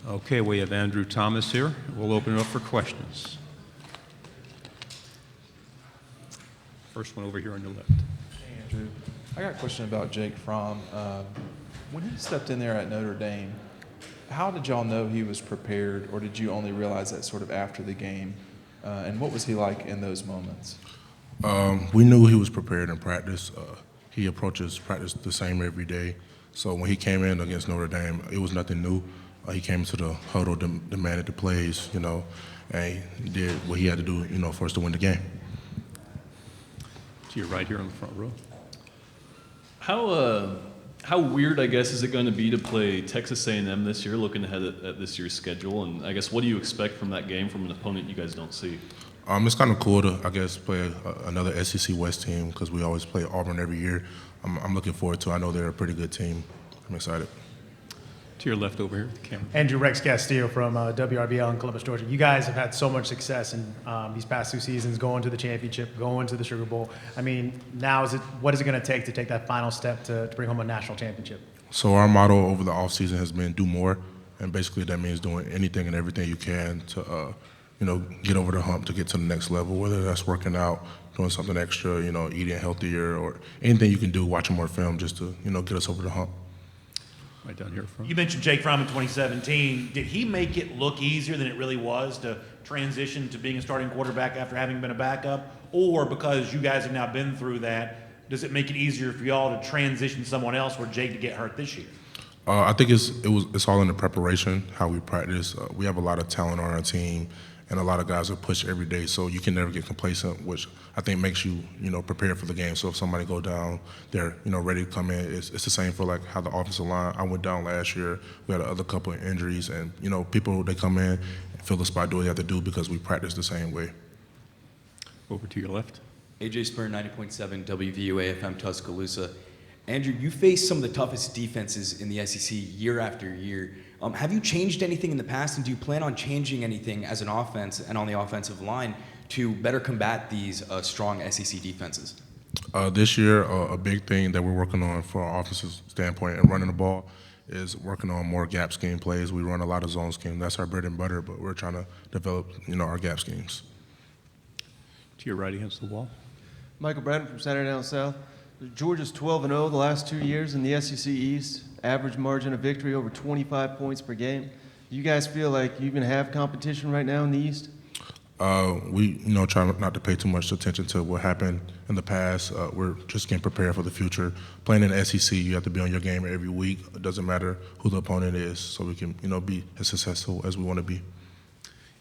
Okay, we have Andrew Thomas here. We'll open it up for questions. First one over here on your left. Hey, Andrew. I got a question about Jake Fromm. When he stepped in there at Notre Dame, how did y'all know he was prepared, or did you only realize that sort of after the game? And what was he like in those moments? We knew he was prepared in practice. He approaches practice the same every day. So when he came in against Notre Dame, it was nothing new. He came to the huddle, demanded the plays, and he did what he had to do, for us to win the game. To your right here on the front row. How weird, I guess, is it going to be to play Texas A&M this year, looking ahead at this year's schedule? And I guess, what do you expect from that game from an opponent you guys don't see? It's kind of cool to, I guess, play another SEC West team because we always play Auburn every year. I'm looking forward to it. I know they're a pretty good team. I'm excited. To your left over here at the camera. Andrew Rex Castillo from WRBL in Columbus, Georgia. You guys have had so much success in these past 2 seasons, going to the championship, going to the Sugar Bowl. I mean, what is it going to take that final step to bring home a national championship? So our motto over the offseason has been do more, and basically that means doing anything and everything you can to, get over the hump to get to the next level, whether that's working out, doing something extra, eating healthier, or anything you can do, watching more film just to, get us over the hump. Right down here front. You mentioned Jake Fromm in 2017. Did he make it look easier than it really was to transition to being a starting quarterback after having been a backup? Or because you guys have now been through that, does it make it easier for y'all to transition someone else where Jake to get hurt this year? I think it's all in the preparation, how we practice. We have a lot of talent on our team, and a lot of guys are pushed every day, so you can never get complacent, which I think makes you, prepared for the game. So if somebody go down, they're, ready to come in. It's the same for like how the offensive line. I went down last year. We had another couple of injuries, and people they come in, fill the spot, do what they have to do because we practice the same way. Over to your left. AJ Spur, 90.7 WVUA FM Tuscaloosa. Andrew, you face some of the toughest defenses in the SEC year after year. Have you changed anything in the past, and do you plan on changing anything as an offense and on the offensive line to better combat these strong SEC defenses? This year, a big thing that we're working on for our offensive standpoint and running the ball is working on more gap scheme plays. We run a lot of zone scheme. That's our bread and butter, but we're trying to develop, our gap schemes. To your right against the wall. Michael Bratton from Saturday Down South. Georgia's 12-0 the last 2 years in the SEC East. Average margin of victory over 25 points per game. Do you guys feel like you even have competition right now in the East? We, try not to pay too much attention to what happened in the past. We're just getting prepared for the future. Playing in the SEC, you have to be on your game every week. It doesn't matter who the opponent is, so we can, be as successful as we want to be.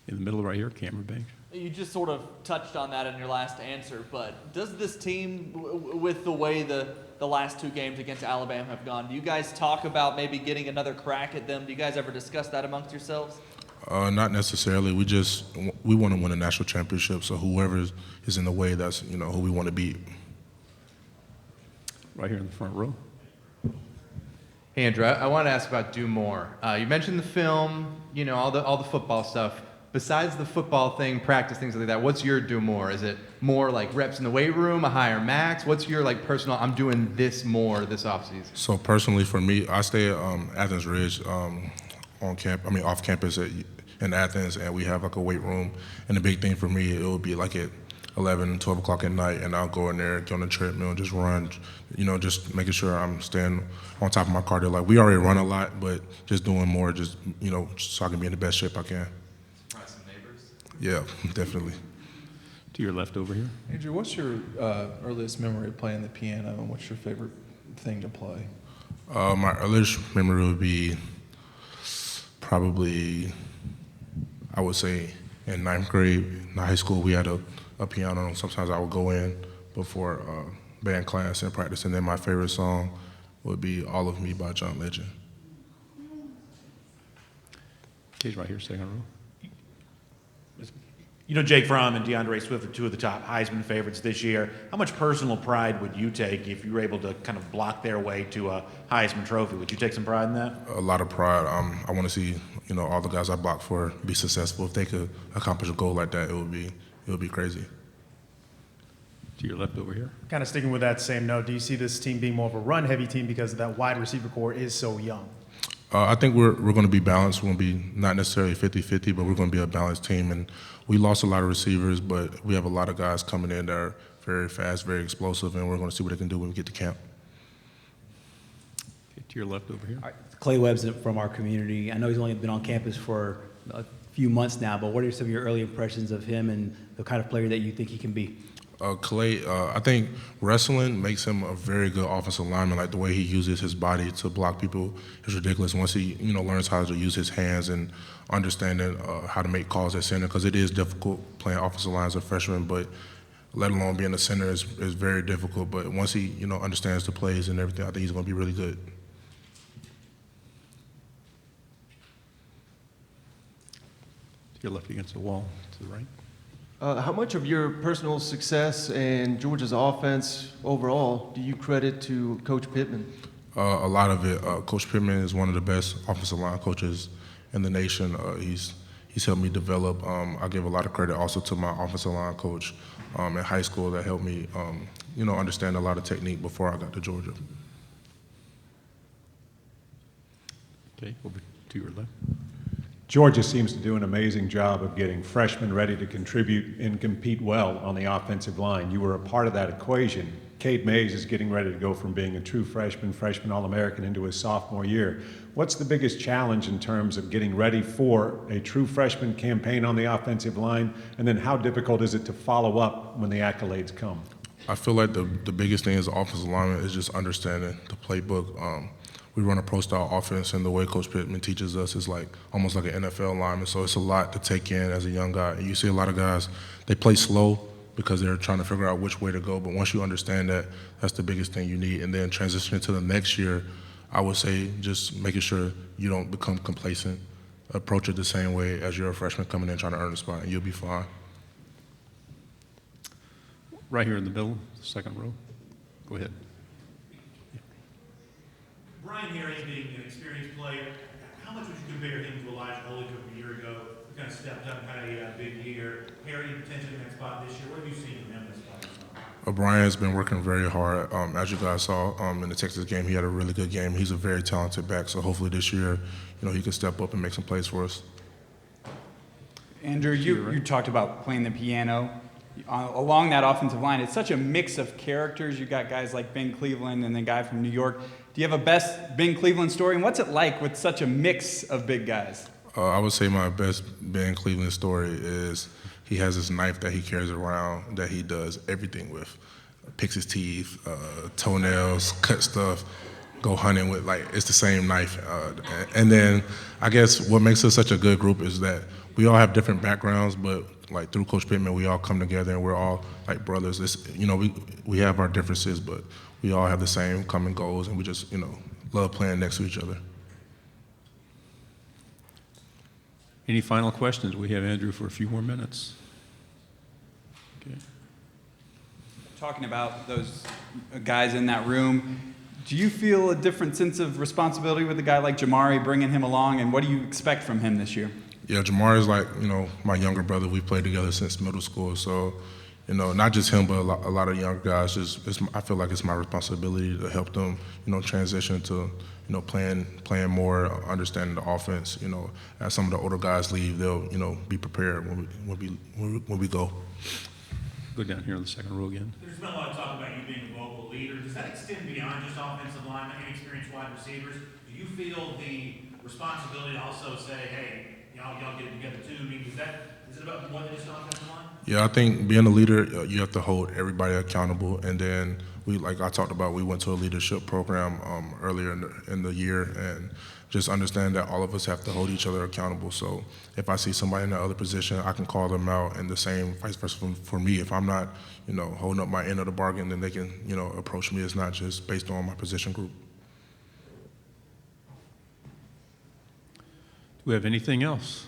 In the middle right here, Cameron Banks. You just sort of touched on that in your last answer, but does this team, with the way the last 2 games against Alabama have gone, do you guys talk about maybe getting another crack at them? Do you guys ever discuss that amongst yourselves? Not necessarily. We want to win a national championship, so whoever is in the way, that's, who we want to beat. Right here in the front row. Hey, Andrew, I want to ask about do more. You mentioned the film, all the football stuff. Besides the football thing, practice, things like that, what's your do more? Is it more like reps in the weight room, a higher max? What's your personal, I'm doing this more this offseason? So personally for me, I stay at Athens Ridge off campus in Athens, and we have a weight room. And the big thing for me, it would be at 11, 12 o'clock at night, and I'll go in there, get on the treadmill, and just run, just making sure I'm staying on top of my cardio. We already run a lot, but just doing more, just, so I can be in the best shape I can. Yeah, definitely. To your left over here. Andrew, what's your earliest memory of playing the piano, and what's your favorite thing to play? My earliest memory would be probably, I would say, in 9th grade in high school, we had a piano. Sometimes I would go in before band class and practice, and then my favorite song would be All of Me by John Legend. Cage right here, second row. Jake Fromm and DeAndre Swift are 2 of the top Heisman favorites this year. How much personal pride would you take if you were able to kind of block their way to a Heisman Trophy? Would you take some pride in that? A lot of pride. I want to see, all the guys I blocked for be successful. If they could accomplish a goal like that, it would be crazy. To your left over here. Kind of sticking with that same note, do you see this team being more of a run-heavy team because that wide receiver core is so young? I think we're going to be balanced. We're going to be not necessarily 50-50, but we're going to be a balanced team. And we lost a lot of receivers, but we have a lot of guys coming in that are very fast, very explosive, and we're going to see what they can do when we get to camp. Okay, to your left over here. All right, Clay Webb's from our community. I know he's only been on campus for a few months now, but what are some of your early impressions of him and the kind of player that you think he can be? Clay, I think wrestling makes him a very good offensive lineman. Like the way he uses his body to block people is ridiculous. Once he, learns how to use his hands and understanding how to make calls at center, because it is difficult playing offensive line as a freshman, but let alone being a center is very difficult. But once he, understands the plays and everything, I think he's going to be really good. To your left against the wall, to the right. How much of your personal success and Georgia's offense overall do you credit to Coach Pittman? A lot of it. Coach Pittman is one of the best offensive line coaches in the nation. He's helped me develop. I give a lot of credit also to my offensive line coach in high school that helped me, understand a lot of technique before I got to Georgia. Okay, over to your left. Georgia seems to do an amazing job of getting freshmen ready to contribute and compete well on the offensive line. You were a part of that equation. Cade Mays is getting ready to go from being a true freshman All-American into his sophomore year. What's the biggest challenge in terms of getting ready for a true freshman campaign on the offensive line? And then how difficult is it to follow up when the accolades come? I feel like the biggest thing as an offensive lineman is just understanding the playbook. We run a pro-style offense, and the way Coach Pittman teaches us is almost like an NFL lineman. So it's a lot to take in as a young guy. And you see a lot of guys, they play slow because they're trying to figure out which way to go. But once you understand that, that's the biggest thing you need. And then transitioning to the next year, I would say just making sure you don't become complacent. Approach it the same way as you're a freshman coming in trying to earn a spot, and you'll be fine. Right here in the middle, second row. Go ahead. Brian Harry being an experienced player, how much would you compare him to Elijah Holycook a year ago, who kind of stepped up, had a big year? Harry potentially in that spot this year. What have you seen from him this spot? Brian has been working very hard. As you guys saw in the Texas game, he had a really good game. He's a very talented back, so hopefully this year, he can step up and make some plays for us. Andrew, you talked about playing the piano. Along that offensive line, it's such a mix of characters. You've got guys like Ben Cleveland and the guy from New York. Do you have a best Ben Cleveland story? And what's it like with such a mix of big guys? I would say my best Ben Cleveland story is he has this knife that he carries around that he does everything with. Picks his teeth, toenails, cut stuff, go hunting with, it's the same knife. And then I guess what makes us such a good group is that we all have different backgrounds, but through Coach Pittman, we all come together and we're all like brothers. We have our differences, but we all have the same common goals, and we just, love playing next to each other. Any final questions? We have Andrew for a few more minutes. Okay. Talking about those guys in that room, do you feel a different sense of responsibility with a guy like Jamari, bringing him along, and what do you expect from him this year? Yeah, Jamari is my younger brother. We played together since middle school, so not just him, but a lot of younger guys. I feel like it's my responsibility to help them, transition to, playing more, understanding the offense. As some of the older guys leave, they'll, be prepared when we go. Go down here on the second row again. There's been a lot of talk about you being a vocal leader. Does that extend beyond just offensive linemen and experienced wide receivers? Do you feel the responsibility to also say, hey, y'all get it together too? I mean, is it about more than just offensive line? Yeah, I think being a leader, you have to hold everybody accountable. And then like I talked about, we went to a leadership program earlier in the year, and just understand that all of us have to hold each other accountable. So if I see somebody in that other position, I can call them out, and the same vice versa for me. If I'm not, holding up my end of the bargain, then they can, approach me. It's not just based on my position group. Do we have anything else?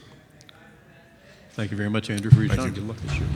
Thank you very much, Andrew, for your time. Good luck this year.